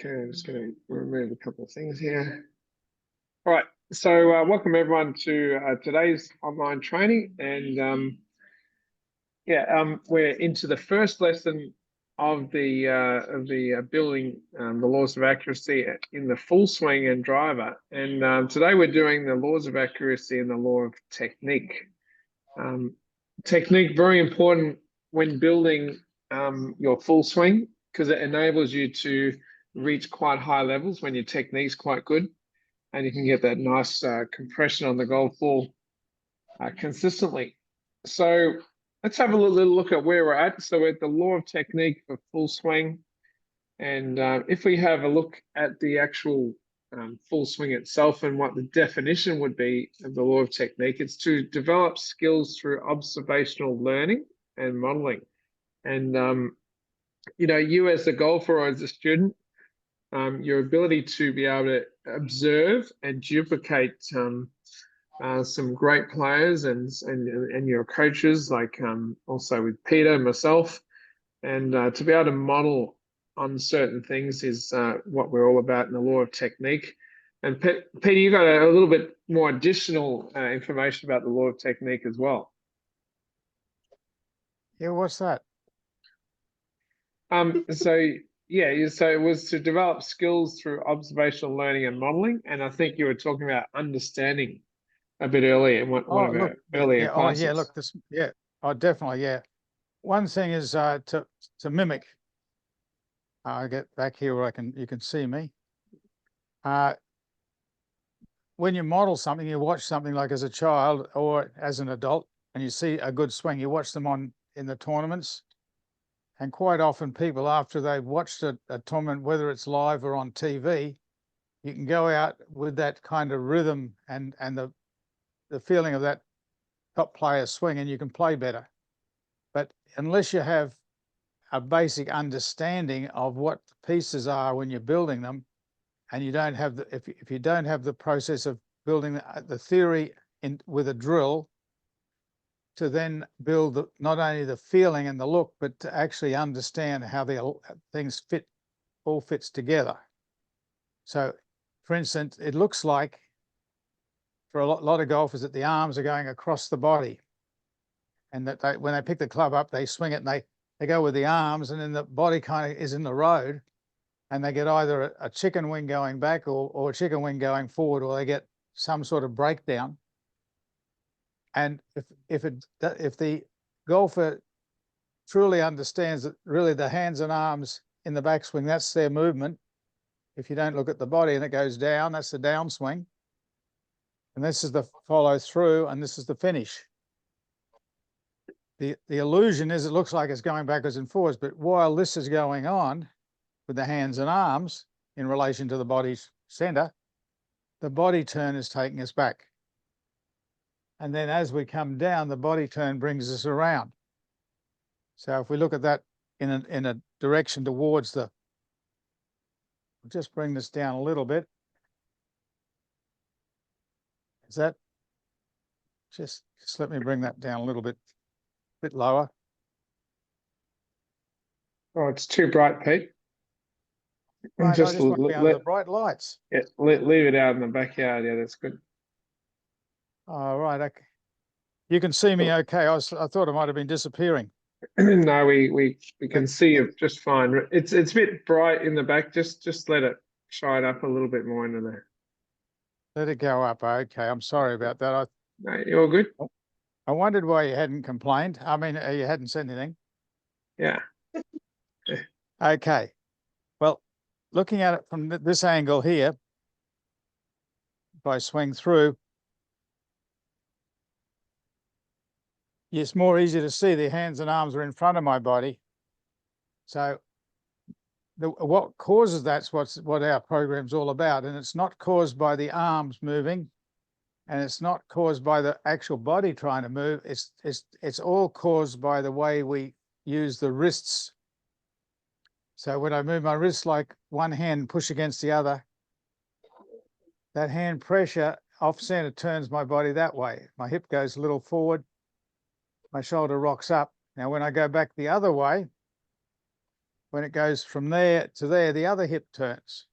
Okay, I'm just going to remove a couple of things here. All right, so welcome everyone to today's online training, and we're into the first lesson of the building the laws of accuracy in the full swing and driver. And today we're doing the laws of accuracy and the law of technique. Technique very important when building your full swing, because it enables you to reach quite high levels when your technique's quite good, and you can get that nice compression on the golf ball consistently. So let's have a little look at where we're at. So we're at the law of technique for full swing. And if we have a look at the actual full swing itself and what the definition would be of the law of technique, it's to develop skills through observational learning and modeling. And, you as a golfer or as a student, your ability to be able to observe and duplicate some great players and your coaches, like also with Peter and myself, and to be able to model on certain things is what we're all about in the law of technique. And Peter, you got a little bit more additional information about the law of technique as well. Yeah, what's that? So it was to develop skills through observational learning and modeling, and I think you were talking about understanding a bit earlier in one of our earlier classes. Oh, yeah, look, definitely, yeah. One thing is to mimic. I'll get back here where you can see me. When you model something, you watch something like as a child or as an adult, and you see a good swing, you watch them in the tournaments. And quite often people, after they've watched a tournament, whether it's live or on TV, you can go out with that kind of rhythm and the feeling of that top player swing, and you can play better. But unless you have a basic understanding of what the pieces are when you're building them, and you don't have if you don't have the process of building the theory with a drill, to then build not only the feeling and the look, but to actually understand how the things all fits together. So, for instance, it looks like for a lot of golfers that the arms are going across the body, and that when they pick the club up, they swing it and they go with the arms, and then the body kind of is in the road, and they get either a chicken wing going back or a chicken wing going forward, or they get some sort of breakdown. And if the golfer truly understands that really the hands and arms in the backswing, that's their movement. If you don't look at the body and it goes down, that's the downswing. And this is the follow through, and this is the finish. The illusion is it looks like it's going backwards and forwards, but while this is going on with the hands and arms in relation to the body's center, the body turn is taking us back. And then as we come down, the body turn brings us around. So if we look at that in a direction towards I'll just bring this down a little bit. Is that, just let me bring that down a little bit lower. Oh, it's too bright, Pete. Right, just I just want to be under the bright lights. Yeah, leave it out in the backyard. Yeah, that's good. All right, okay. You can see me okay. I thought I might have been disappearing. No, we can see you just fine. It's a bit bright in the back. Just let it shine up a little bit more into there. Let it go up. Okay, I'm sorry about that. No, you're all good. I wondered why you hadn't complained. I mean, you hadn't said anything. Yeah. Okay. Well, looking at it from this angle here, if I swing through, it's more easy to see the hands and arms are in front of my body. So what causes that's what our program's all about. And it's not caused by the arms moving, and it's not caused by the actual body trying to move. It's all caused by the way we use the wrists. So when I move my wrists like one hand push against the other, that hand pressure off center turns my body that way. My hip goes a little forward, my shoulder rocks up. Now, when I go back the other way, when it goes from there to there, the other hip turns.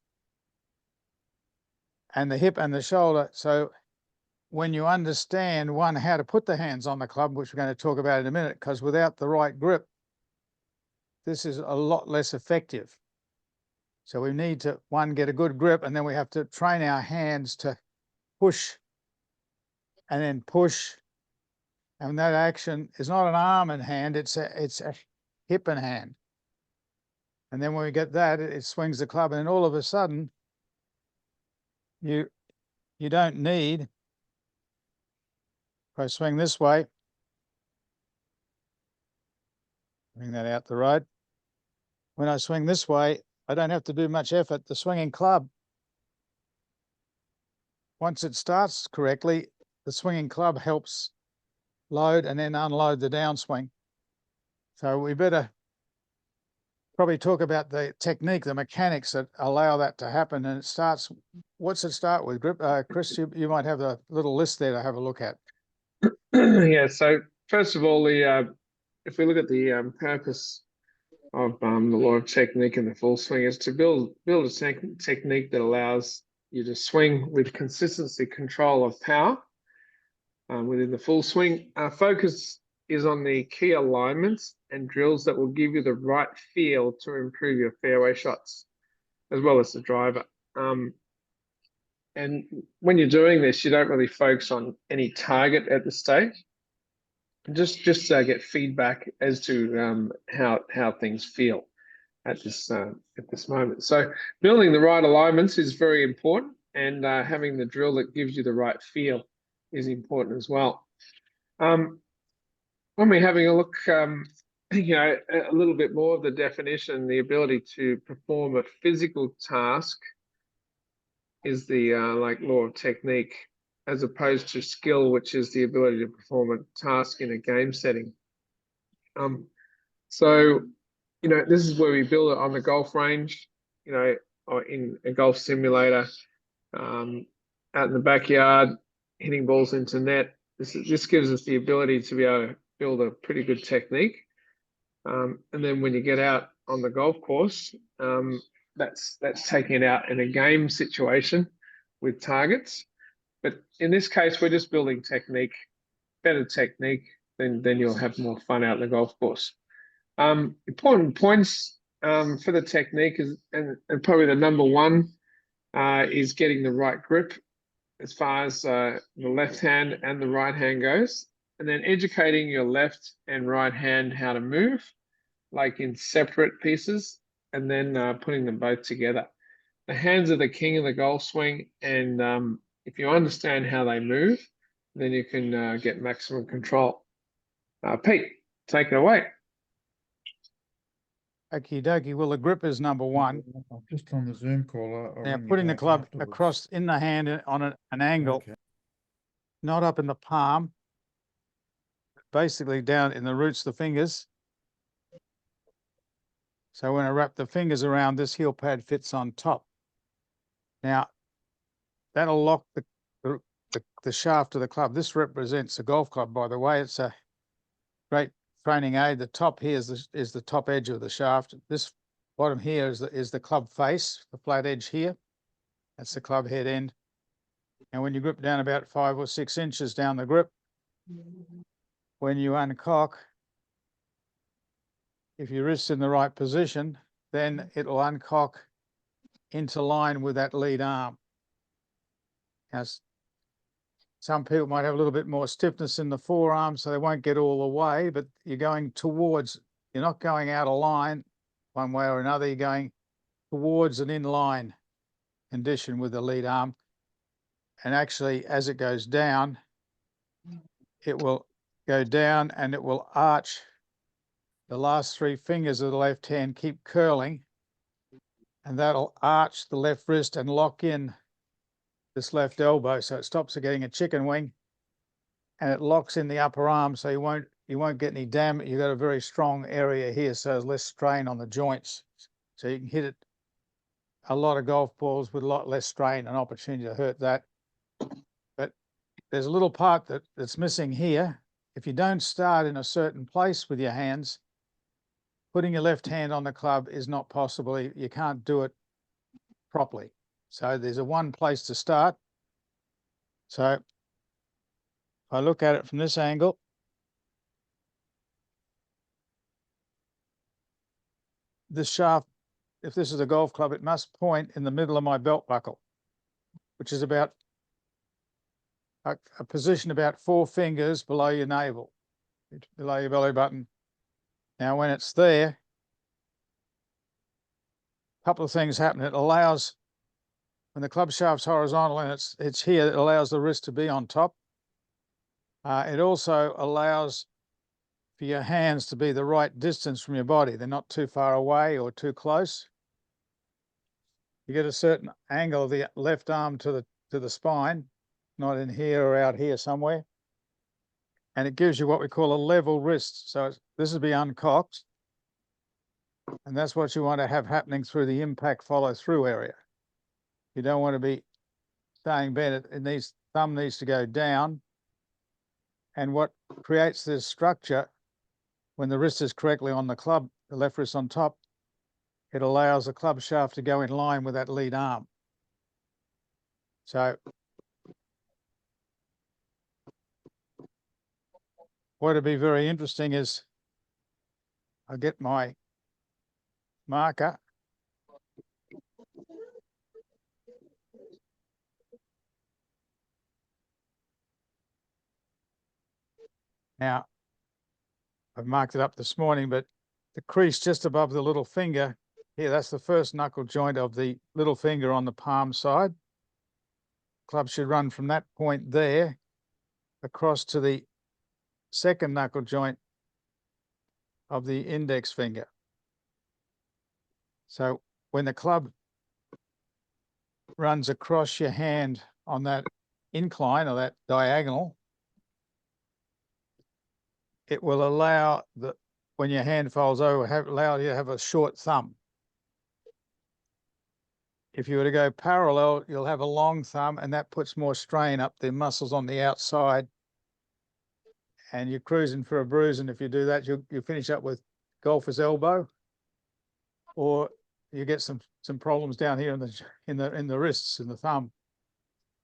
And the hip and the shoulder. So when you understand, one, how to put the hands on the club, which we're going to talk about in a minute, because without the right grip, this is a lot less effective. So we need to, one, get a good grip, and then we have to train our hands to push and then push. And that action is not an arm and hand, it's a hip and hand. And then when we get that, it swings the club, and then all of a sudden, you don't need, if I swing this way, bring that out the road. When I swing this way, I don't have to do much effort. The swinging club, once it starts correctly, the swinging club helps load and then unload the downswing. So we better probably talk about the technique, the mechanics that allow that to happen. And it starts, what's it start with? Grip, Chris, you might have a little list there to have a look at. Yeah, so first of all, if we look at the purpose of the law of technique in the full swing is to build a technique that allows you to swing with consistency, control of power within the full swing. Our focus is on the key alignments and drills that will give you the right feel to improve your fairway shots, as well as the driver. And when you're doing this, you don't really focus on any target at the stage. Just get feedback as to how things feel at this moment. So building the right alignments is very important, and having the drill that gives you the right feel is important as well. When we're having a look, you know, a little bit more of the definition, the ability to perform a physical task is the like law of technique, as opposed to skill, which is the ability to perform a task in a game setting. So, you know, this is where we build it on the golf range, you know, or in a golf simulator, out in the backyard, hitting balls into net. This gives us the ability to be able to build a pretty good technique. And then when you get out on the golf course, that's taking it out in a game situation with targets. But in this case, we're just building technique, better technique, then you'll have more fun out in the golf course. Important points for the technique is, and probably the number one is getting the right grip as far as the left hand and the right hand goes, and then educating your left and right hand how to move, like in separate pieces, and then putting them both together. The hands are the king of the golf swing, and if you understand how they move, then you can get maximum control. Pete, take it away. Okie dokie. Well, the grip is number one. I'm just on the Zoom call. Now, putting the club across in the hand on an angle, Okay. not up in the palm, basically down in the roots of the fingers. So when I wrap the fingers around, this heel pad fits on top. Now, that'll lock the shaft of the club. This represents a golf club, by the way. It's a great training aid. The top here is the top edge of the shaft. This bottom here is the club face, the flat edge here. That's the club head end. And when you grip down about 5 or 6 inches down the grip, when you uncock, if your wrist's in the right position, then it'll uncock into line with that lead arm. Now, some people might have a little bit more stiffness in the forearm, so they won't get all the way, but you're going towards, you're not going out of line one way or another, you're going towards an in-line condition with the lead arm. And actually, as it goes down, it will go down and it will arch. The last 3 fingers of the left hand keep curling, and that'll arch the left wrist and lock in this left elbow, so it stops it getting a chicken wing, and it locks in the upper arm, so you won't get any damage. You've got a very strong area here, so there's less strain on the joints, so you can hit it a lot of golf balls with a lot less strain and opportunity to hurt that. But there's a little part that's missing here. If you don't start in a certain place with your hands, putting your left hand on the club is not possible. You can't do it properly. So there's a one place to start. So if I look at it from this angle, this shaft, if this is a golf club, it must point in the middle of my belt buckle, which is about a position about 4 fingers below your navel, below your belly button. Now, when it's there, a couple of things happen. It allows, when the club shaft's horizontal and it's here, it allows the wrist to be on top. It also allows for your hands to be the right distance from your body. They're not too far away or too close. You get a certain angle of the left arm to the spine, not in here or out here somewhere. And it gives you what we call a level wrist. So this will be uncocked. And that's what you want to have happening through the impact follow through area. You don't want to be staying bent. Thumb needs to go down. And what creates this structure, when the wrist is correctly on the club, the left wrist on top, it allows the club shaft to go in line with that lead arm. So what would be very interesting is I get my marker. Now, I've marked it up this morning, but the crease just above the little finger here, that's the first knuckle joint of the little finger on the palm side. Club should run from that point there across to the second knuckle joint of the index finger. So when the club runs across your hand on that incline or that diagonal, it will allow when your hand folds over, allow you to have a short thumb. If you were to go parallel, you'll have a long thumb, and that puts more strain up the muscles on the outside. And you're cruising for a bruise, and if you do that, you finish up with golfer's elbow, or you get some problems down here in the wrists and the thumb.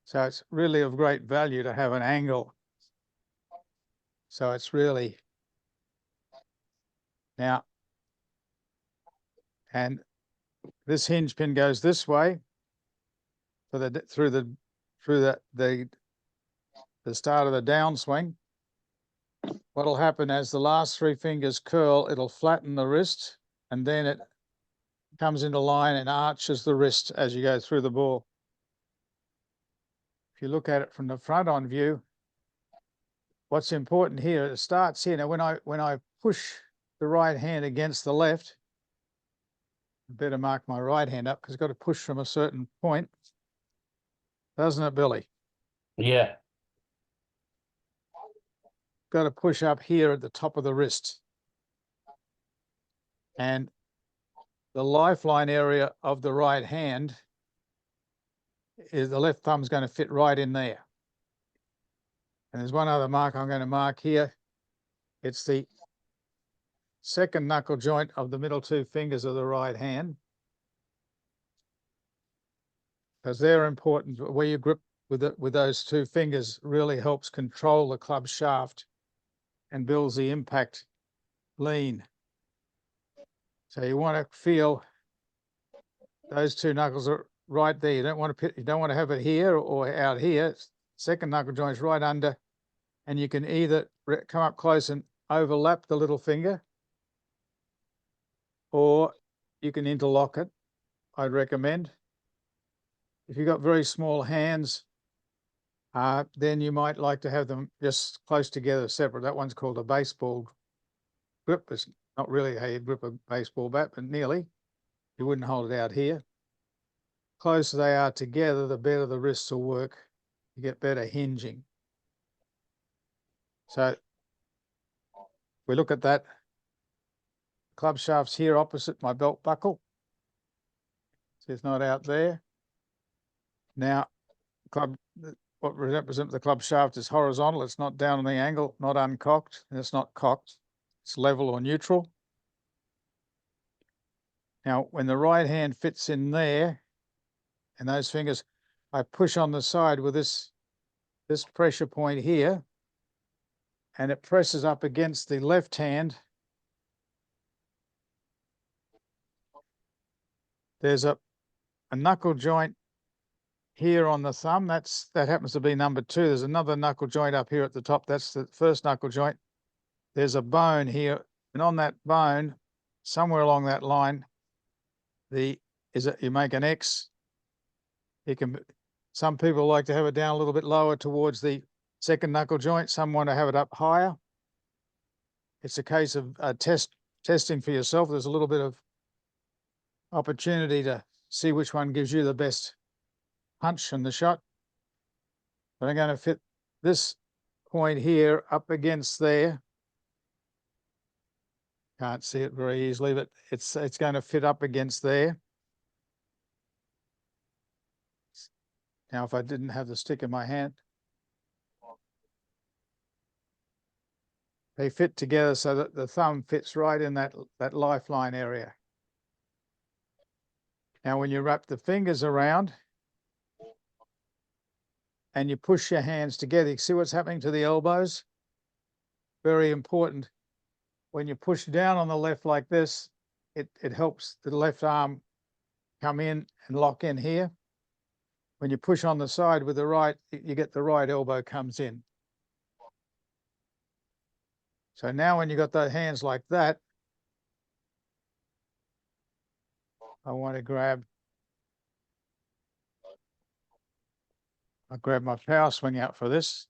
So it's really of great value to have an angle. So it's really now, and this hinge pin goes this way for through the start of the downswing. What'll happen as the last 3 fingers curl, it'll flatten the wrist, and then it comes into line and arches the wrist as you go through the ball. If you look at it from the front on view, what's important here, it starts here. Now, when I push the right hand against the left, I better mark my right hand up because I've got to push from a certain point. Doesn't it, Billy? Yeah. Got to push up here at the top of the wrist. And the lifeline area of the right hand is the left thumb's going to fit right in there. And there's one other mark I'm going to mark here. It's the second knuckle joint of the middle 2 fingers of the right hand, because they're important. Where you grip with those 2 fingers really helps control the club shaft and builds the impact lean. So you want to feel those 2 knuckles are right there. You don't want to have it here or out here. Second knuckle joint is right under, and you can either come up close and overlap the little finger, or you can interlock it. I'd recommend. If you've got very small hands, then you might like to have them just close together, separate. That one's called a baseball grip. It's not really how you grip a baseball bat, but nearly. You wouldn't hold it out here. Closer they are together, the better the wrists will work. You get better hinging. So we look at that. Club shaft's here opposite my belt buckle. So it's not out there. Now, what represents the club shaft is horizontal. It's not down on the angle, not uncocked, and it's not cocked. It's level or neutral. Now, when the right hand fits in there, and those fingers, I push on the side with this pressure point here, and it presses up against the left hand. There's a knuckle joint here on the thumb. That happens to be number 2. There's another knuckle joint up here at the top. That's the first knuckle joint. There's a bone here, and on that bone, somewhere along that line, you make an X. Some people like to have it down a little bit lower towards the second knuckle joint. Some want to have it up higher. It's a case of testing for yourself. There's a little bit of opportunity to see which one gives you the best punch in the shot. But I'm going to fit this point here up against there. Can't see it very easily, but it's going to fit up against there. Now, if I didn't have the stick in my hand, they fit together so that the thumb fits right in that lifeline area. Now, when you wrap the fingers around and you push your hands together, you see what's happening to the elbows? Very important. When you push down on the left like this, it helps the left arm come in and lock in here. When you push on the side with the right, you get the right elbow comes in. So now when you got the hands like that, I want to grab my power swing out for this.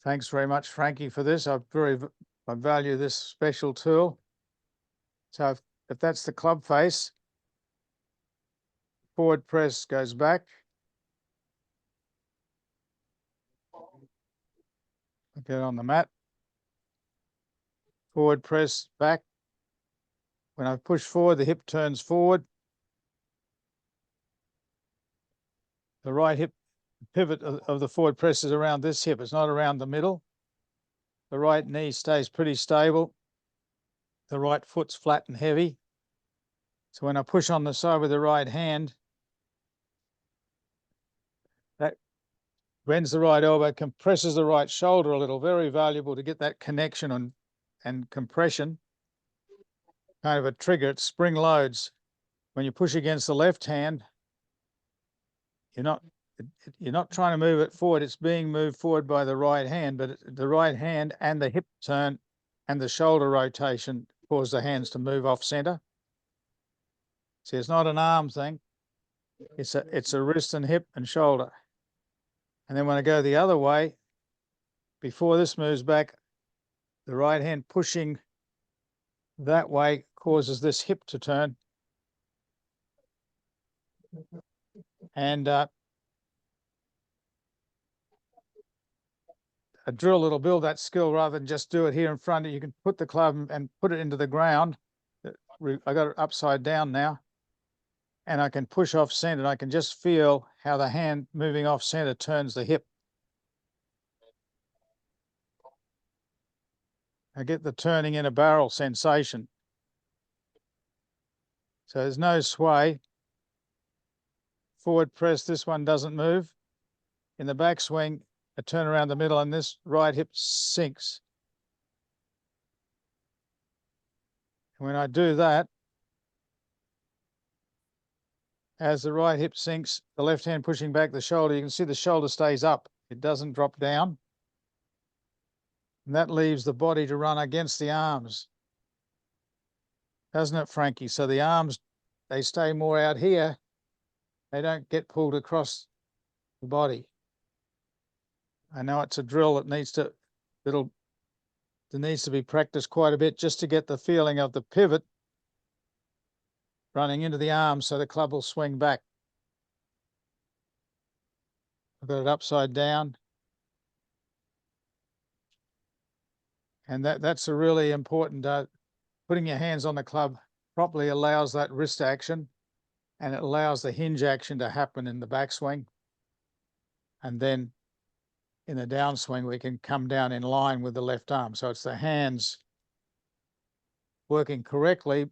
Thanks very much, Frankie, for this. I value this special tool. So if that's the club face, forward press goes back. Get it on the mat. Forward press back. When I push forward, the hip turns forward. The right hip pivot of the forward press is around this hip. It's not around the middle. The right knee stays pretty stable. The right foot's flat and heavy. So when I push on the side with the right hand, that bends the right elbow, compresses the right shoulder a little. Very valuable to get that connection and compression. Kind of a trigger. It spring loads. When you push against the left hand, you're not trying to move it forward. It's being moved forward by the right hand, but the right hand and the hip turn and the shoulder rotation cause the hands to move off center. See, it's not an arm thing. It's a wrist and hip and shoulder. And then when I go the other way, before this moves back, the right hand pushing that way causes this hip to turn. And a drill that'll build that skill rather than just do it here in front. You can put the club and put it into the ground. I got it upside down now. And I can push off center. And I can just feel how the hand moving off center turns the hip. I get the turning in a barrel sensation. So there's no sway. Forward press, this one doesn't move. In the backswing, I turn around the middle and this right hip sinks. And when I do that, as the right hip sinks, the left hand pushing back the shoulder, you can see the shoulder stays up. It doesn't drop down. And that leaves the body to run against the arms. Doesn't it, Frankie? So the arms, they stay more out here. They don't get pulled across the body. I know it's a drill that needs to be practiced quite a bit just to get the feeling of the pivot running into the arms so the club will swing back. I've got it upside down. And that's a really important, putting your hands on the club properly allows that wrist action and it allows the hinge action to happen in the backswing. And then in the downswing, we can come down in line with the left arm. So it's the hands working correctly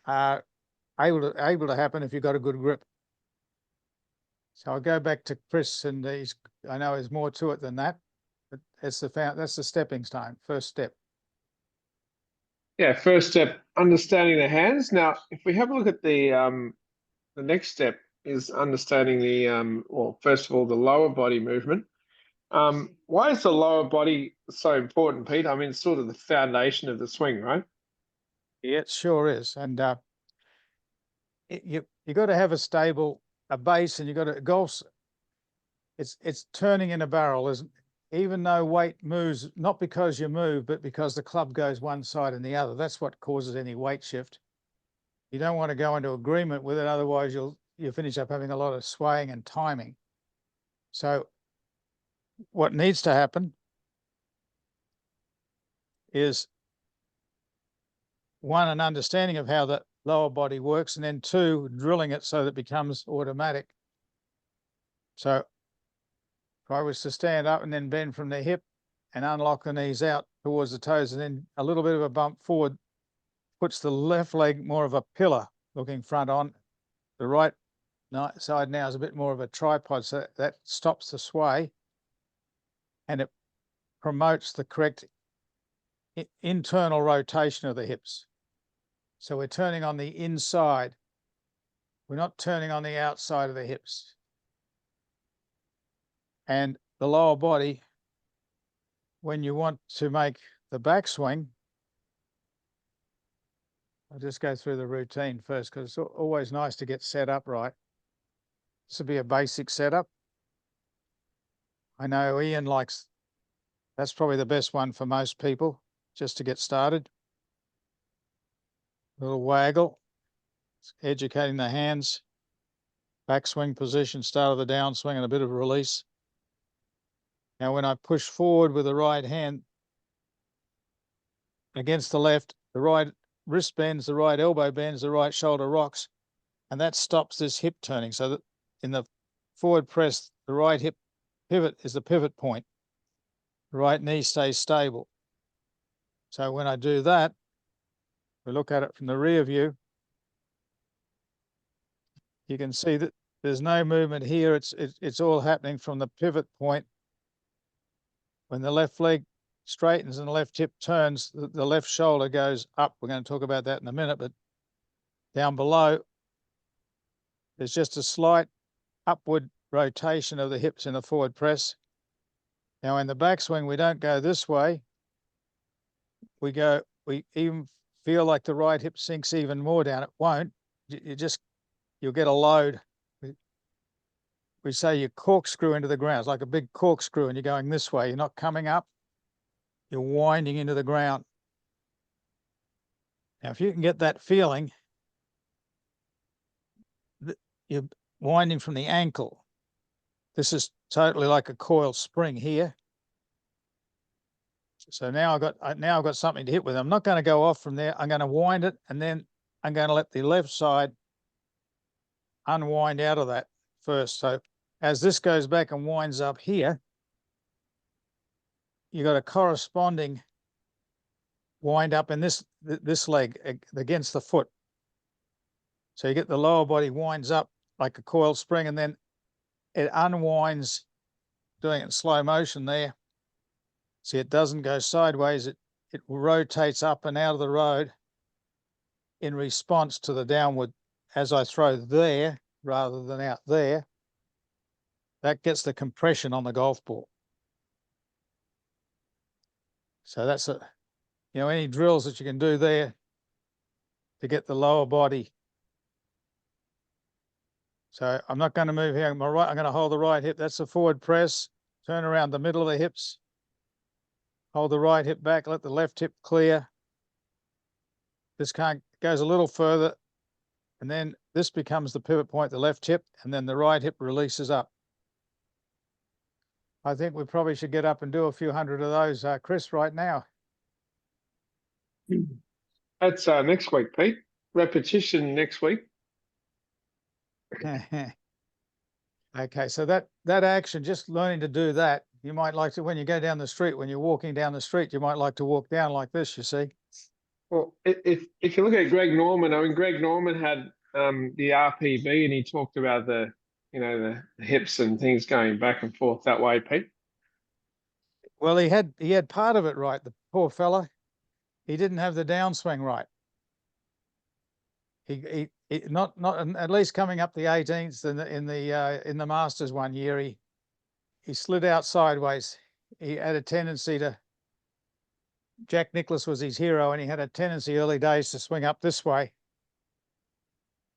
are able to happen if you've got a good grip. So I'll go back to Chris, and I know there's more to it than that, but that's the stepping stone, first step. Yeah, first step, understanding the hands. Now, if we have a look at the next step is understanding well, first of all, the lower body movement. Why is the lower body so important, Pete? I mean, it's sort of the foundation of the swing, right? Yeah, it sure is. And you got to have a base, and you got to golf's. It's turning in a barrel, isn't? Even though weight moves, not because you move, but because the club goes one side and the other. That's what causes any weight shift. You don't want to go into agreement with it, otherwise you'll finish up having a lot of swaying and timing. So what needs to happen is, one, an understanding of how the lower body works, and then two, drilling it so that it becomes automatic. So if I was to stand up and then bend from the hip and unlock the knees out towards the toes, and then a little bit of a bump forward puts the left leg more of a pillar looking front on. The right side now is a bit more of a tripod, so that stops the sway and it promotes the correct internal rotation of the hips. So we're turning on the inside. We're not turning on the outside of the hips. And the lower body, when you want to make the backswing, I'll just go through the routine first, because it's always nice to get set up right. This will be a basic setup. I know Ian likes, that's probably the best one for most people, just to get started. A little waggle, educating the hands, backswing position, start of the downswing, and a bit of release. Now, when I push forward with the right hand against the left, the right wrist bends, the right elbow bends, the right shoulder rocks, and that stops this hip turning. So that in the forward press, the right hip pivot is the pivot point. The right knee stays stable. So when I do that, we look at it from the rear view, you can see that there's no movement here. It's all happening from the pivot point. When the left leg straightens and the left hip turns, the left shoulder goes up. We're going to talk about that in a minute, but down below, there's just a slight upward rotation of the hips in the forward press. Now in the backswing, we don't go this way. We even feel like the right hip sinks even more down. It won't. You'll get a load. We say you corkscrew into the ground. It's like a big corkscrew, and you're going this way. You're not coming up. You're winding into the ground. Now, if you can get that feeling, you're winding from the ankle. This is totally like a coil spring here. So now I've got something to hit with. I'm not going to go off from there. I'm going to wind it, and then I'm going to let the left side unwind out of that first. So as this goes back and winds up here, you got a corresponding wind up in this leg against the foot. So you get the lower body winds up like a coil spring, and then it unwinds, doing it in slow motion there. See, it doesn't go sideways. It rotates up and out of the road in response to the downward as I throw there rather than out there. That gets the compression on the golf ball. So that's any drills that you can do there to get the lower body. So I'm not going to move here. I'm going to hold the right hip. That's the forward press. Turn around the middle of the hips. Hold the right hip back. Let the left hip clear. This goes a little further. And then this becomes the pivot point, the left hip, and then the right hip releases up. I think we probably should get up and do a few hundred of those, Chris, right now. That's next week, Pete. Repetition next week. Okay, so that action, just learning to do that, you might like to, when you go down the street, when you're walking down the street, you might like to walk down like this, you see. Well, if you look at Greg Norman, I mean, Greg Norman had the RPB, and he talked about the hips and things going back and forth that way, Pete. Well, he had part of it right. The poor fella, he didn't have the downswing right. He not at least coming up the 18th in the Masters one year, he slid out sideways. He had a tendency to. Jack Nicklaus was his hero, and he had a tendency early days to swing up this way.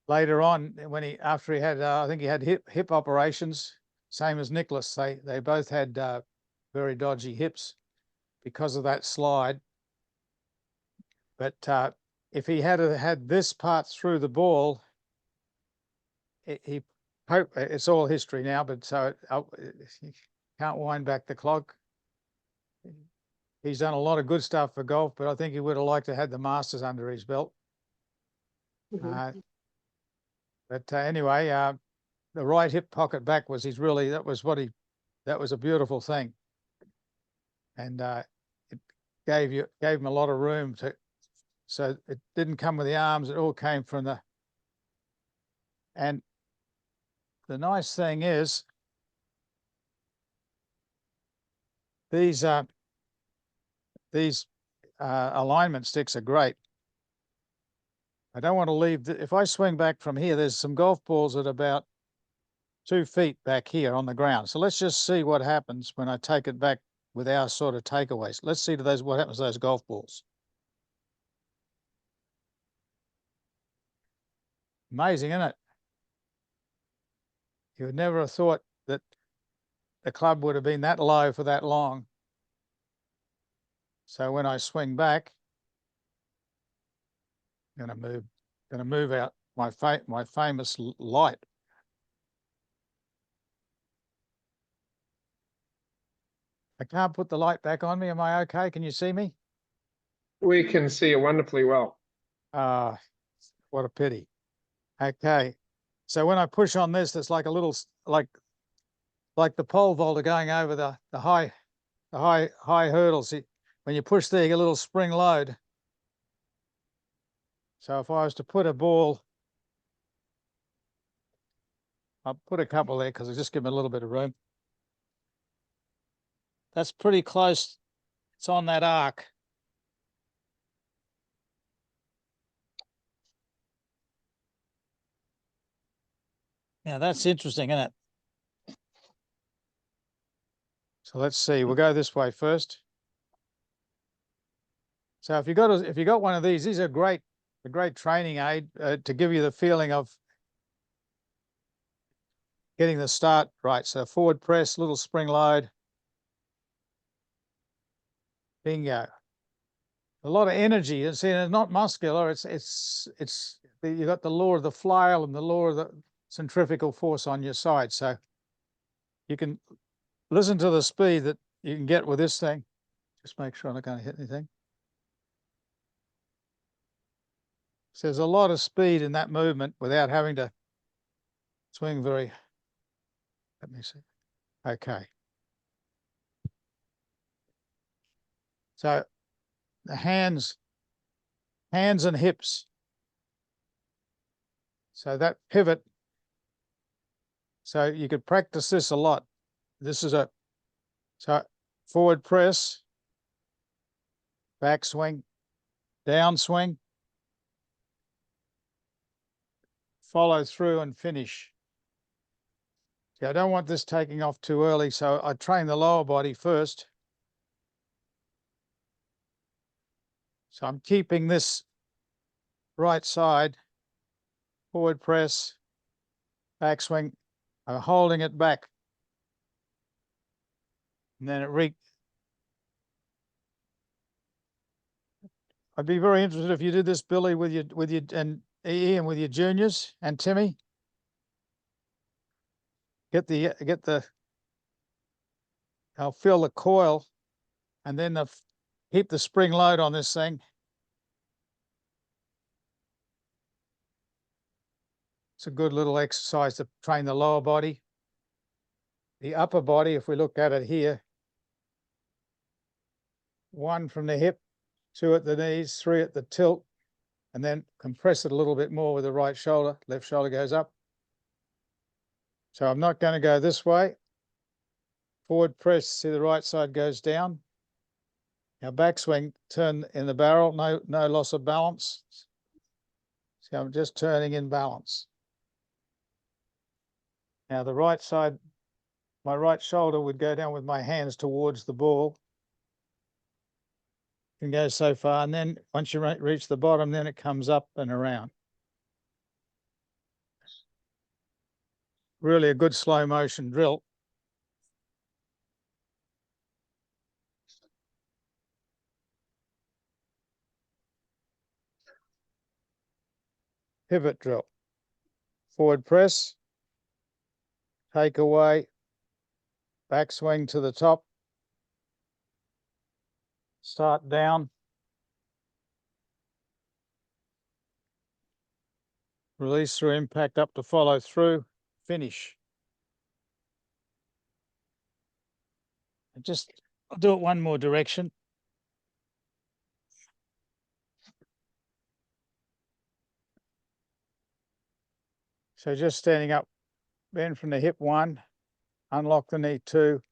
Later on, after he had, I think he had hip operations, same as Nicklaus. They both had very dodgy hips because of that slide. But if he had this part through the ball, it's all history now. But so you can't wind back the clock. He's done a lot of good stuff for golf, but I think he would have liked to have the Masters under his belt. Mm-hmm. But anyway, the right hip pocket back was that was a beautiful thing. And it gave him a lot of room so it didn't come with the arms, it all came from and the nice thing is these alignment sticks are great. I don't want to leave, if I swing back from here, there's some golf balls at about 2 feet back here on the ground. So let's just see what happens when I take it back with our sort of takeaways. Let's see what happens to those golf balls. Amazing, isn't it? You would never have thought that the club would have been that low for that long. So when I swing back, I'm gonna move out my famous light. I can't put the light back on me. Am I okay? Can you see me? We can see you wonderfully well. What a pity. Okay. So when I push on this, it's like a little, like the pole vaulter going over the high hurdles. When you push there, you get a little spring load. So if I was to put a ball, I'll put a couple there because it'll just give me a little bit of room. That's pretty close. It's on that arc. Now that's interesting, isn't it? So let's see. We'll go this way first. So if you got one of these are a great training aid to give you the feeling of getting the start right. So forward press, little spring load. Bingo. A lot of energy. It's not muscular. It's you got the law of the flail and the law of the centrifugal force on your side. So you can listen to the speed that you can get with this thing. Just make sure I'm not going to hit anything. So there's a lot of speed in that movement without having to swing very. Let me see. Okay. So the hands and hips. So that pivot. So you could practice this a lot. This is so forward press, back swing, down swing, follow through and finish. See, I don't want this taking off too early, so I train the lower body first. So I'm keeping this right side, forward press, backswing. I'm holding it back. And then I'd be very interested if you did this, Billy, with your and Ian with your juniors and Timmy. I'll feel the coil and then keep the spring load on this thing. It's a good little exercise to train the lower body. The upper body, if we look at it here, 1 from the hip, 2 at the knees, 3 at the tilt, and then compress it a little bit more with the right shoulder. Left shoulder goes up. So I'm not going to go this way. Forward press, see the right side goes down. Now backswing, turn in the barrel, no loss of balance. So I'm just turning in balance. Now the right side, my right shoulder would go down with my hands towards the ball. Can go so far, and then once you reach the bottom, then it comes up and around. Really a good slow motion drill. Pivot drill. Forward press, take away, backswing to the top, start down, release through impact up to follow through, finish. And just, I'll do it one more direction. So just standing up, bend from the hip 1, unlock the knee 2,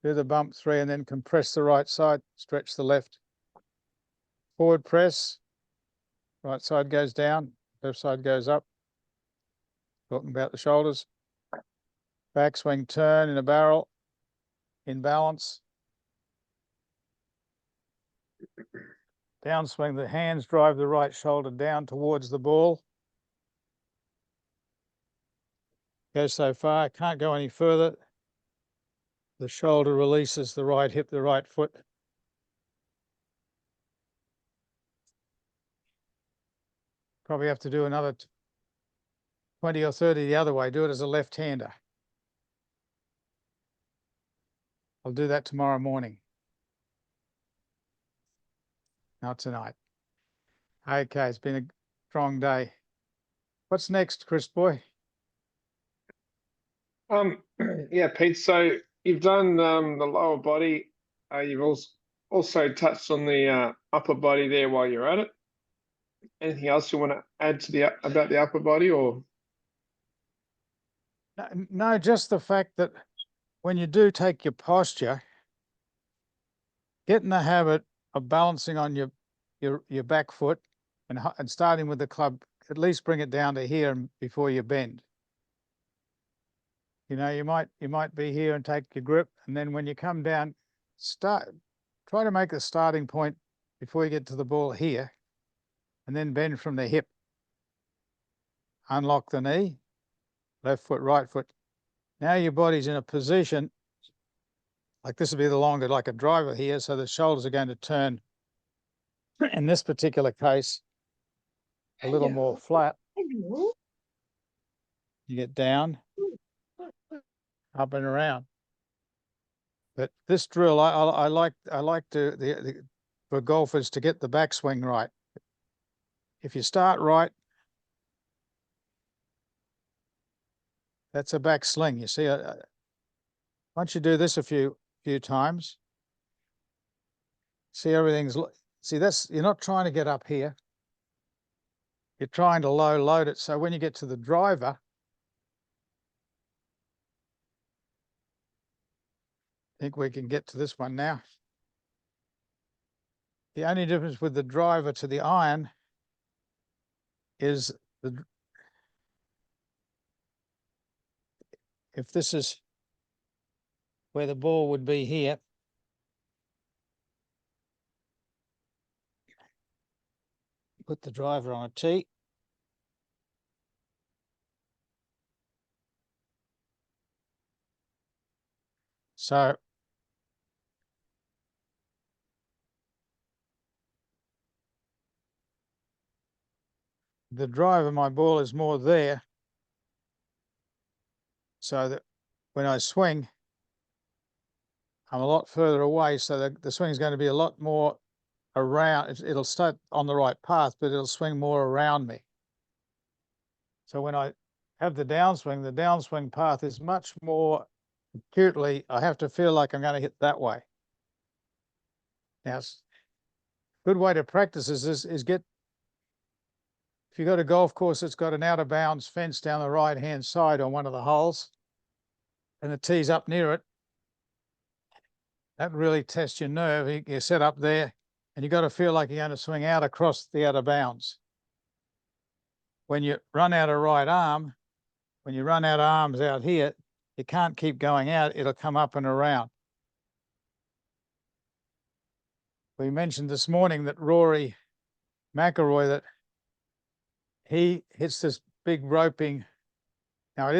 do the bump 3, and then compress the right side, stretch the left. Forward press, right side goes down, left side goes up. Talking about the shoulders. Backswing turn in a barrel, in balance. Downswing, the hands drive the right shoulder down towards the ball. Go so far, can't go any further. The shoulder releases the right hip, the right foot. Probably have to do another 20 or 30 the other way. Do it as a left-hander. I'll do that tomorrow morning. Not tonight. Okay, it's been a strong day. What's next, Chris boy? Yeah, Pete. So you've done the lower body. You've also touched on the upper body there while you're at it. Anything else you want to add to about the upper body, or? No, just the fact that when you do take your posture, get in the habit of balancing on your back foot and starting with the club, at least bring it down to here before you bend. You know, you might be here and take your grip, and then when you come down, try to make a starting point before you get to the ball here, and then bend from the hip. Unlock the knee, left foot, right foot. Now your body's in a position, like this would be the longer, like a driver here, so the shoulders are going to turn, in this particular case, a little more flat. You get down, up and around. But this drill, I like for golfers to get the backswing right. If you start right, that's a back sling. You see, once you do this a few times, see that's, you're not trying to get up here. You're trying to load it. So when you get to the driver, I think we can get to this one now. The only difference with the driver to the iron is if this is where the ball would be here, put the driver on a tee. So the drive of my ball is more there, so that when I swing, I'm a lot further away, so the swing is going to be a lot more around. It'll start on the right path, but it'll swing more around me. So when I have the downswing path is much more acutely, I have to feel like I'm going to hit that way. Now, good way to practice is get if you've got a golf course that's got an out of bounds fence down the right-hand side on one of the holes, and the tee's up near it, that really tests your nerve. You set up there, and you've got to feel like you're going to swing out across the out of bounds. When you run out of right arm, when you run out of arms out here, you can't keep going out. It'll come up and around. We mentioned this morning that Rory McIlroy, that he hits this big roping. Now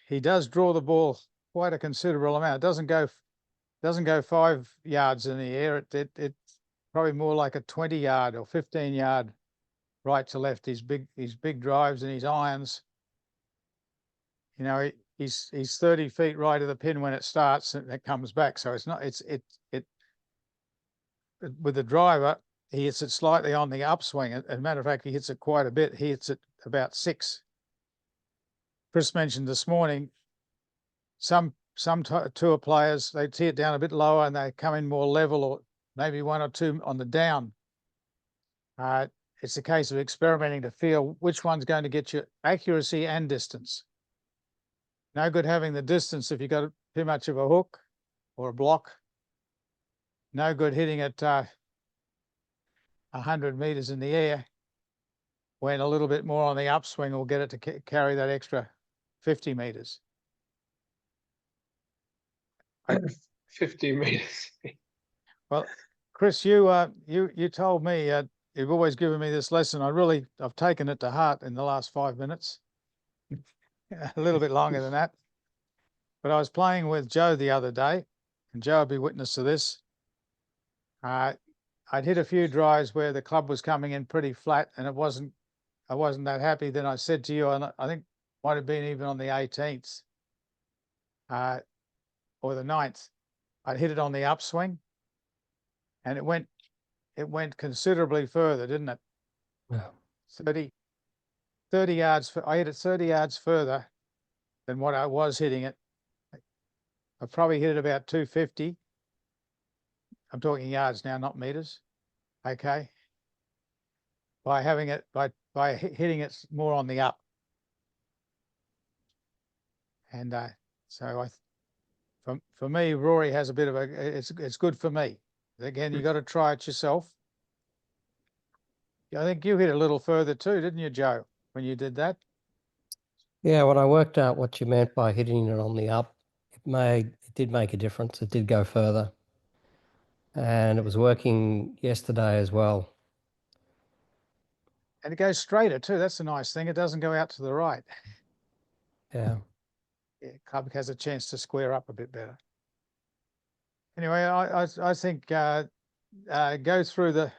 he does draw the ball quite a considerable amount. It doesn't go 5 yards in the air. It's probably more like a 20-yard or 15-yard right to left. His big drives and his irons. You know, he's 30 feet right of the pin when it starts and it comes back. So it's not with the driver, he hits it slightly on the upswing. As a matter of fact, he hits it quite a bit. He hits it about 6. Chris mentioned this morning, some tour players, they tee it down a bit lower and they come in more level, or maybe 1 or 2 on the down. It's a case of experimenting to feel which one's going to get you accuracy and distance. No good having the distance if you've got too much of a hook or a block. No good hitting it 100 meters in the air when a little bit more on the upswing will get it to carry that extra 50 meters. 50 meters. Well, Chris, you told me, you've always given me this lesson. I've taken it to heart in the last 5 minutes, a little bit longer than that. But I was playing with Joe the other day, and Joe will be witness to this. I'd hit a few drives where the club was coming in pretty flat, and I wasn't that happy. Then I said to you, and I think might have been even on the 18th or the 9th, I'd hit it on the upswing, and it went considerably further, didn't it? Yeah. 30 yards. I hit it 30 yards further than what I was hitting it. I probably hit it about 250. I'm talking yards now, not meters. Okay. By having it, by hitting it more on the up. And so for me, Rory has a bit of it's good for me. Again, you got to try it yourself. I think you hit a little further too, didn't you, Joe, when you did that? Yeah, when I worked out what you meant by hitting it on the up, it did make a difference. It did go further. And it was working yesterday as well. And it goes straighter too. That's the nice thing. It doesn't go out to the right. Yeah. Yeah, club has a chance to square up a bit better. Anyway, I think go through the.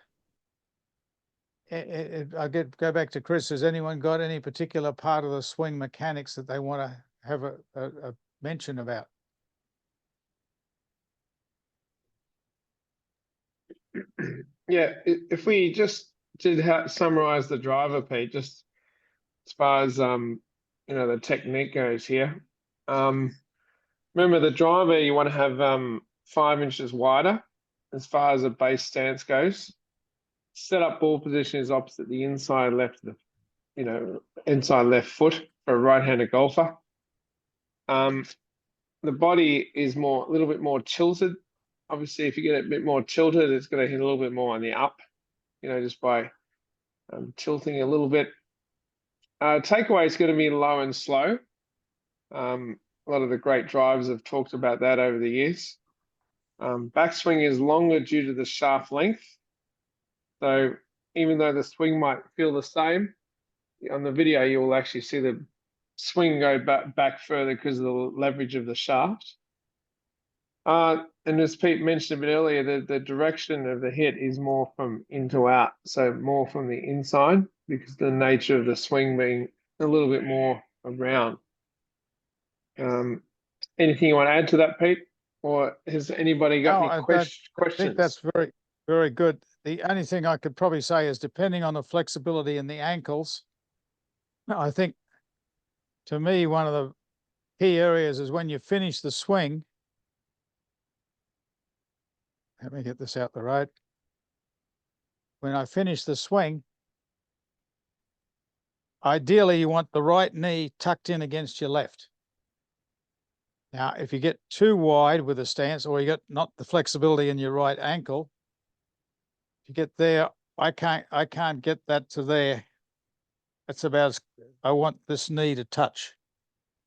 Go back to Chris. Has anyone got any particular part of the swing mechanics that they want to have a mention about? Yeah, if we just did summarize the driver, Pete, just as far as the technique goes here. Remember the driver, you want to have 5 inches wider as far as the base stance goes. Set up ball position is opposite the inside left of the, inside left foot for a right-handed golfer. The body is a little bit more tilted. Obviously, if you get it a bit more tilted, it's going to hit a little bit more on the up, just by tilting a little bit. Takeaway is going to be low and slow. A lot of the great drivers have talked about that over the years. Backswing is longer due to the shaft length. So even though the swing might feel the same, on the video you will actually see the swing go back further because of the leverage of the shaft. And as Pete mentioned a bit earlier, the direction of the hit is more from in to out, so more from the inside because the nature of the swing being a little bit more around. Anything you want to add to that, Pete? Or has anybody got any questions? I think that's very, very good. The only thing I could probably say is depending on the flexibility in the ankles, I think to me, one of the key areas is when you finish the swing. Let me get this out the road. When I finish the swing, ideally you want the right knee tucked in against your left. Now, if you get too wide with a stance, or you got not the flexibility in your right ankle, if you get there, I can't get that to there. That's about, I want this knee to touch.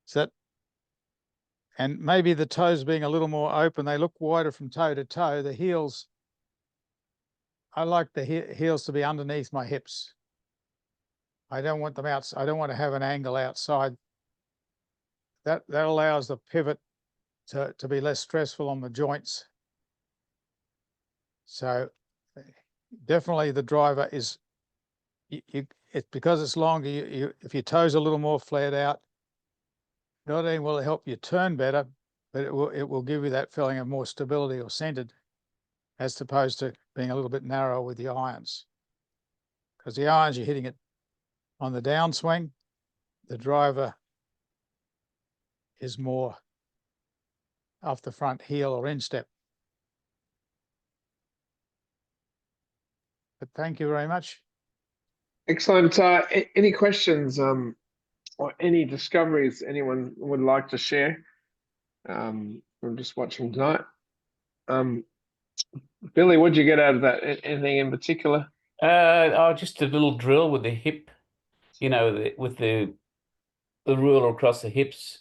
So that, and maybe the toes being a little more open, they look wider from toe to toe. The heels, I like the heels to be underneath my hips. I don't want them out. I don't want to have an angle outside. That allows the pivot to be less stressful on the joints. So definitely the driver is, it's because it's longer, if your toes are a little more flared out, not only will it help you turn better, but it will give you that feeling of more stability or centered, as opposed to being a little bit narrow with the irons. Because the irons, you're hitting it on the downswing, the driver is more off the front heel or instep. But thank you very much. Excellent. Any questions or any discoveries anyone would like to share? I'm just watching tonight. Billy, what did you get out of that? Anything in particular? Just a little drill with the hip, you know, with the ruler across the hips,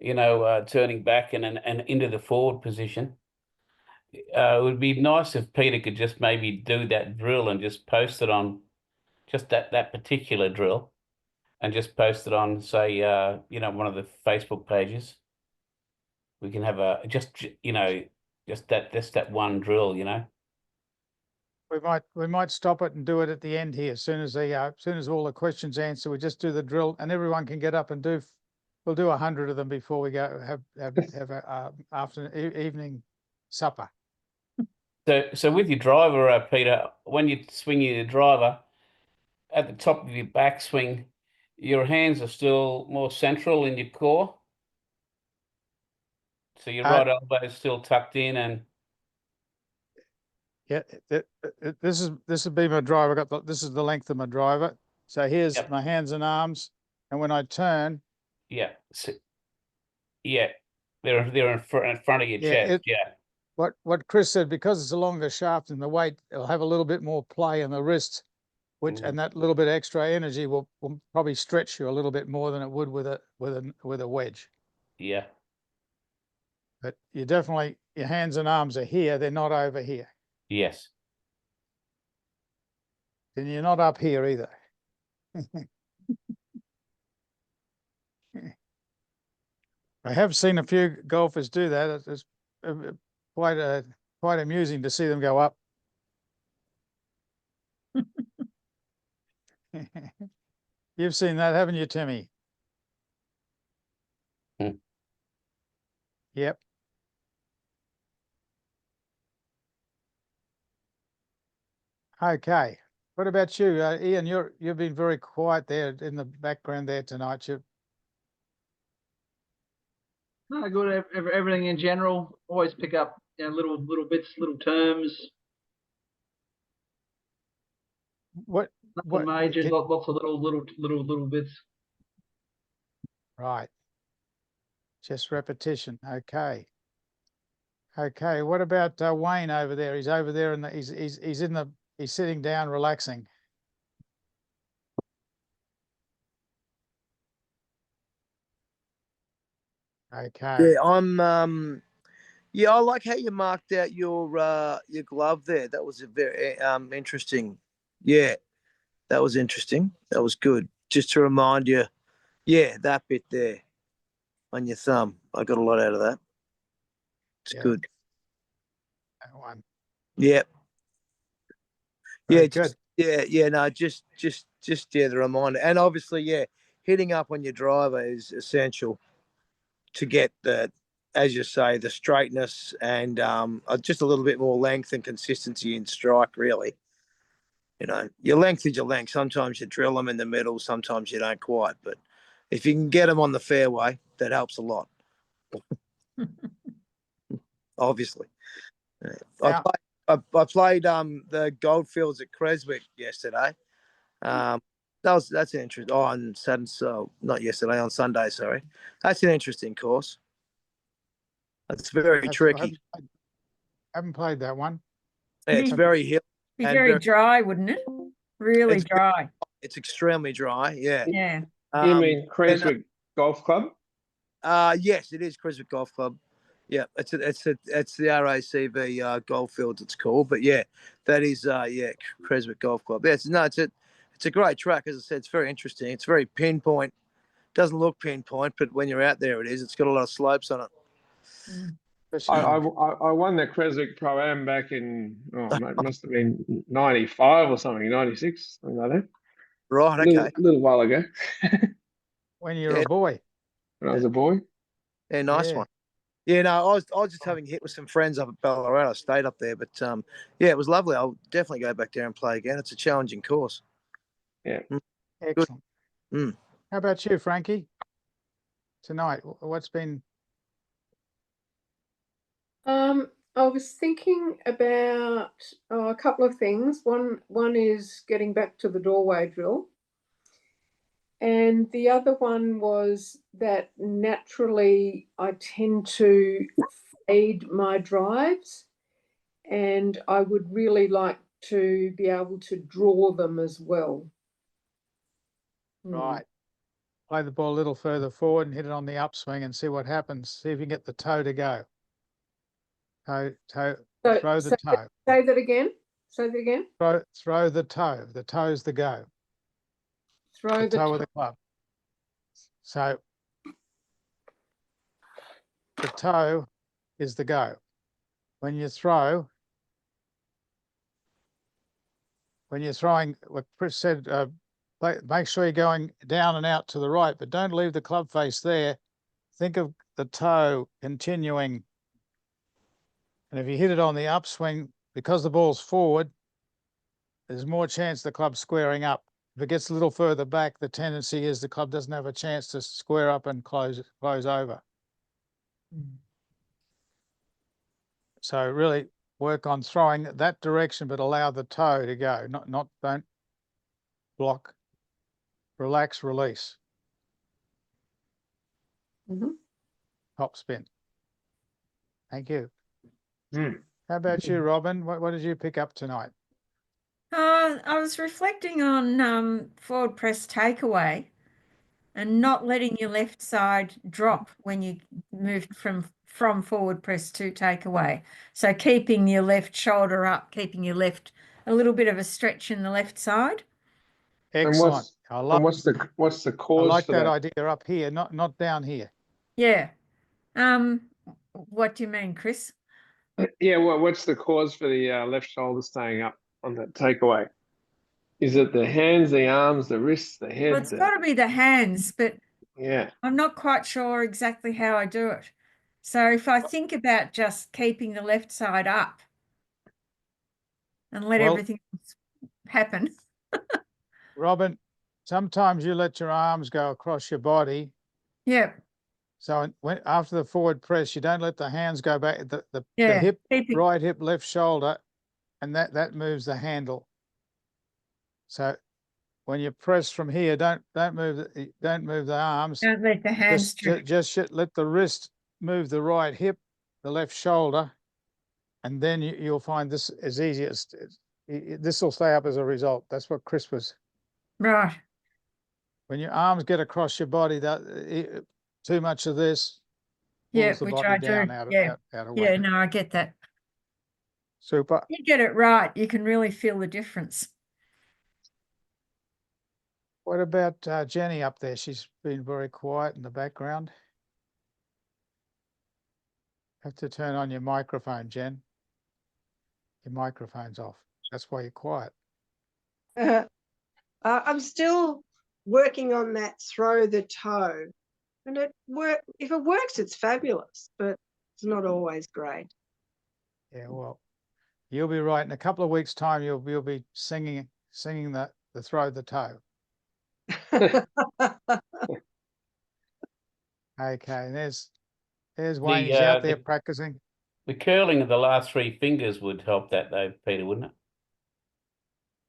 you know, turning back and into the forward position. It would be nice if Peter could just maybe do that drill and just post it on just that particular drill, and just post it on, say, you know, one of the Facebook pages. We can have you know, just that one drill, you know. We might stop it and do it at the end here. As soon as all the questions answer, we just do the drill, and everyone can get up and do. We'll do 100 of them before we go have a evening supper. So with your driver, Peter, when you're swinging your driver, at the top of your backswing, your hands are still more central in your core. So your right elbow is still tucked in, and yeah, this would be my driver. This is the length of my driver. So here's Yep. my hands and arms, and when I turn, yeah, yeah, they're in front of your Yeah, chest. Yeah, what Chris said, because it's a longer shaft and the weight, it'll have a little bit more play in the wrist, which and that little bit extra energy will probably stretch you a little bit more than it would with a wedge. yeah, But you definitely, your hands and arms are here, they're not over here. yes. And you're not up here either. I have seen a few golfers do that. It's quite amusing to see them go up. You've seen that, haven't you, Timmy? Hmm. Yep. Okay. What about you, Ian? You've been very quiet there in the background there tonight. No, good. Everything in general. Always pick up, you know, little bits, little terms. What Nothing major. Lots of little bits. Right. Just repetition. Okay. Okay. What about Wayne over there? He's over there and he's sitting down relaxing. Okay. Yeah, yeah, I like how you marked out your glove there. That was a very interesting. Yeah, that was interesting. That was good. Just to remind you, yeah, that bit there on your thumb. I got a lot out of that. It's good. That one. Yeah. Very Yeah, good. no, just the reminder. And obviously, yeah, hitting up on your driver is essential to get the, as you say, the straightness and just a little bit more length and consistency in strike, really. You know, your length is your length. Sometimes you drill them in the middle, sometimes you don't quite. But if you can get them on the fairway, that helps a lot. Obviously. Now, I played the Goldfields at Creswick yesterday. That's an interesting. Oh, on Saturday, so not yesterday, on Sunday. Sorry, that's an interesting course. It's very I tricky. haven't played that one. Yeah, it's very hilly. Be And very very- dry, wouldn't it? Really It's- dry. It's extremely dry. Yeah. Yeah. You mean and, Creswick Golf Club? yes, it is Creswick Golf Club. Yeah, it's the RACV Goldfields it's called. But yeah, that is Creswick Golf Club. Yeah, it's a great track. As I said, it's very interesting. It's very pinpoint. Doesn't look pinpoint, but when you're out there, it is. It's got a lot of slopes on it. I won the Creswick Pro Am back in, it must have been 95 or something, 96, something like that. Right. Okay. Little while ago. When you're Yeah. a boy. When I was a boy. Yeah, nice Yeah. one. Yeah, no, I was just having a hit with some friends up at Ballarat. I stayed up there, but yeah, it was lovely. I'll definitely go back there and play again. It's a challenging course. Excellent. Mm. How about you, Frankie? Tonight, what's been? I was thinking about a couple of things. One is getting back to the doorway drill. And the other one was that naturally I tend to fade my drives, and I would really like to be able to draw them as well. Right. Play the ball a little further forward and hit it on the upswing and see what happens. See if you can get the toe to go. Toe, So- throw the toe. Say that again. Say that again. Throw the toe. The toe's the go. Throw The the toe of the club. So the toe is the go. When you throw, when you're throwing, what Chris said, make sure you're going down and out to the right, but don't leave the club face there. Think of the toe continuing. And if you hit it on the upswing, because the ball's forward, there's more chance the club's squaring up. If it gets a little further back, the tendency is the club doesn't have a chance to square up and close over. So really work on throwing that direction, but allow the toe to go. Don't block. Relax, release. Mhm. Top spin. Thank you. Mm. How about you, Robin? What did you pick up tonight? I was reflecting on forward press takeaway and not letting your left side drop when you moved from forward press to takeaway. So keeping your left shoulder up, keeping your left a little bit of a stretch in the left side. Excellent. And what's the I cause like for that that? idea up here, not down here. Yeah. What do you mean, Chris? Yeah, what's the cause for the left shoulder staying up on that takeaway? Is it the hands, the arms, the wrists, the head? Well, it's got to be the hands, but Yeah. I'm not quite sure exactly how I do it. So if I think about just keeping the left side up and let Well- everything happen. Robin, sometimes you let your arms go across your body. Yeah. So after the forward press, you don't let the hands go back. The Yeah. hip, keeping- right hip, left shoulder, and that moves the handle. So when you press from here, don't move the arms. Don't let the hands Just let the wrist move the right hip, the left shoulder, and then you'll find this as easy as this will stay up as a result. That's what Chris was. Right. When your arms get across your body, too much of this Yeah, pulls the which body I do. down out Yeah. of Yeah, whack. no, I get that. Super. You get it right, you can really feel the difference. What about Jenny up there? She's been very quiet in the background. Have to turn on your microphone, Jen. Your microphone's off. That's why you're quiet. I'm still working on that throw the toe. And if it works, it's fabulous, but it's not always great. Yeah, well, you'll be right. In a couple of weeks' time, you'll be singing the throw the toe. Okay, there's Wayne. He's out there practicing. The curling of the last three fingers would help that though, Peter, wouldn't it?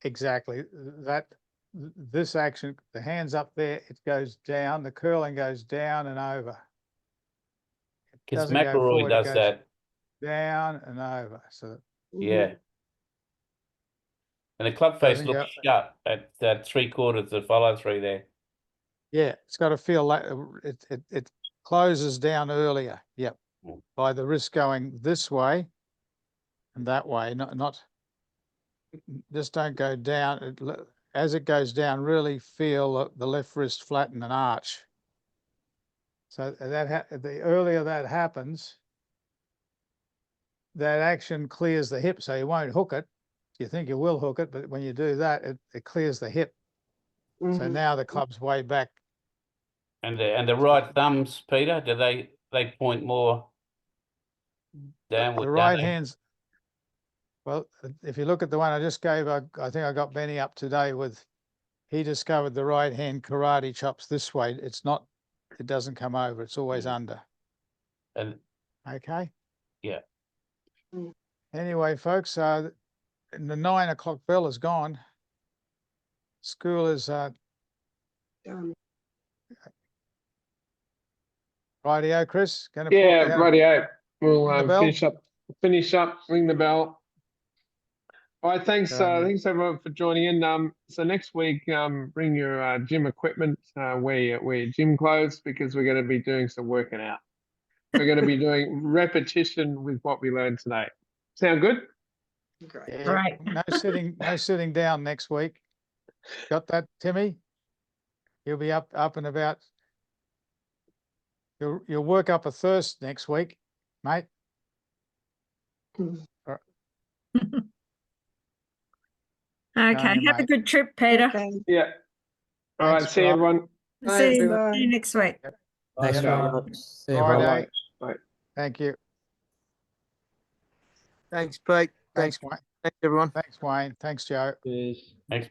Exactly. That this action, the hands up there, it goes down, the curling goes down and over. It Because doesn't go McElroy forward, it does goes that. down and over. So Yeah. And the club face Doesn't looks go- shut at that 3/4 of follow through there. yeah, it's got to feel like it closes down earlier. Yep. Mm. By the wrist going this way and that way, not just don't go down. As it goes down, really feel the left wrist flatten and arch. So the earlier that happens, that action clears the hip, so you won't hook it. You think you will hook it, but when you do that, it clears the hip. So Mhm. now the club's way back. And the right thumbs, Peter, do they point more downward? The don't right they? hand's, well, if you look at the one I just gave, I think I got Benny up today with, he discovered the right hand karate chops this way. It's not, it doesn't come over. It's always under. And Okay. yeah. Anyway, folks, the 9 o'clock bell is gone. School is Done. rightio, Chris. Gonna Yeah, gonna rightio. We'll ring the bell? finish up, ring the bell. All right, thanks, thanks everyone for joining in. So next week, bring your gym equipment, wear your gym clothes, because we're going to be doing some working out. We're going to be doing repetition with what we learned today. Sound good? Great. Yeah, Right. no sitting down next week. Got that, Timmy? You'll be up and about. You'll work up a thirst next week, mate. Okay, Going, have a mate. good trip, Peter. Okay. Yeah. All right, Thanks, see you, Rob. everyone. Bye, See everyone. you next week. Thanks Bye. very much. See you, Righto. everyone. Bye. Thank you. Thanks, Pete. Thanks, Thanks, Wayne. thanks everyone. Thanks, Wayne. Thanks, Joe. Thanks.